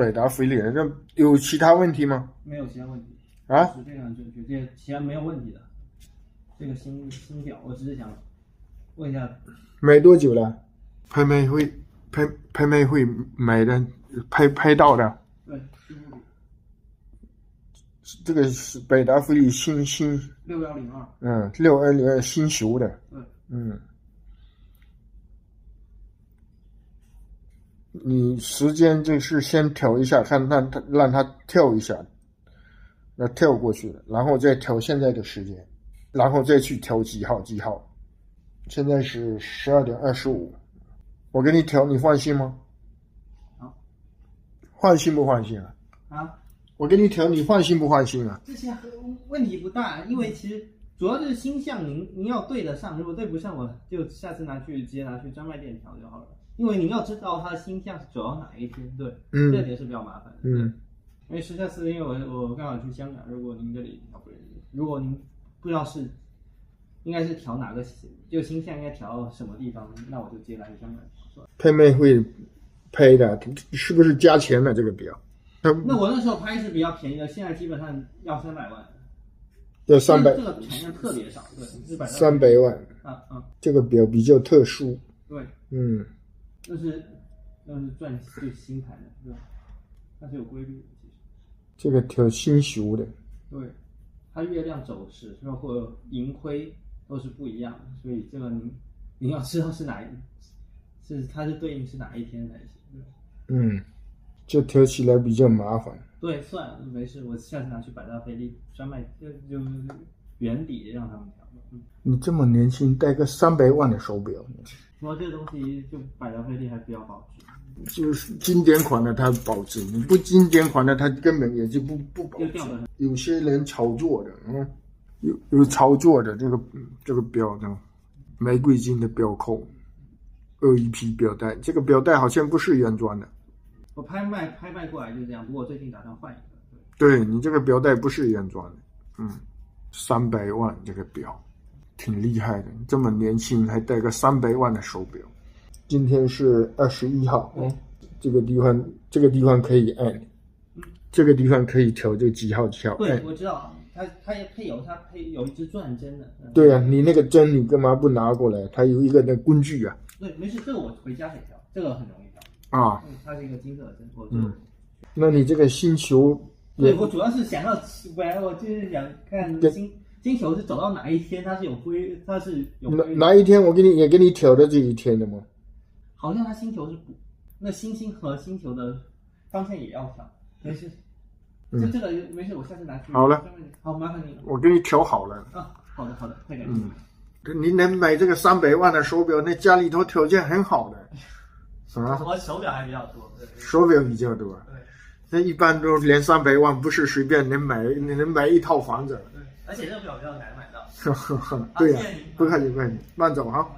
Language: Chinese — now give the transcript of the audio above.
百达翡丽，那有其他问题吗？没有其他问题啊，是非常准确，这其他没有问题的。这个新表，我只是想问一下，买多久了？拍卖会买的，拍到的。对，新物品这个是百达翡丽新6102， 6102新修的。对，你时间就是先调一下，看让它跳一下，那跳过去了，然后再调现在的时间，然后再去调几号。现在是12:25，我给你调，你放心吗？好，放心不放心啊？啊，我给你调，你放心不放心啊？这些问题不大，因为其实主要就是星象您要对得上，如果对不上，我就下次直接拿去专卖店调就好了。因为您要知道它的星象是走到哪一天，对，这点是比较麻烦的。因为下次因为我刚好去香港，如果您这里调不了，如果您不知道是应该是调哪个，就星象应该调到什么地方，那我就直接拿去香港调。拍卖会拍的是不是加钱了这个表？那我那时候拍是比较便宜的，现在基本上要300万。要300，这个产量特别少，对，300万。这个表比较特殊。对，那是赚最新盘的，对吧？它是有规律的，其实。这个调新修的。对，它月亮走势包括盈亏都是不一样的，所以这个您要知道是它是对应是哪一天才行。这调起来比较麻烦。对，算了，没事，我下次拿去百达翡丽专卖，就原底让他们调。你这么年轻，戴个300万的手表，说这个东西就百达翡丽还比较保值。就是经典款的它保值，你不经典款的它根本也就不保值。有些人炒作的，有炒作的这个表呢，玫瑰金的表扣，21P表带，这个表带好像不是原装的。我拍卖过来就这样，不过我最近打算换一个。对，你这个表带不是原装的，300万这个表，挺厉害的，这么年轻还戴个300万的手表。今天是21号，这个地方可以按，这个地方可以调，这几号。对，我知道，它也配有一支转针的。对啊，你那个针你干嘛不拿过来？它有一个那工具啊。对，没事，这个我回家可以调，这个很容易调。它是一个金色的针，那你这个星球，对，我主要是想要，我就是想看星球是走到哪一天，它是有规哪一天我也给你调的这一天的吗？好像它星球是那星星和星球的方向也要调，没事。这个没事，我下次拿去。好了，好，麻烦你了。我给你调好了。好的，太感谢了。你能买这个300万的手表，那家里头条件很好的。我手表还比较多，手表比较多。对，那一般都连300万不是随便能买一套房子。对，而且这个表比较难买到。对呀，不客气，慢走哈。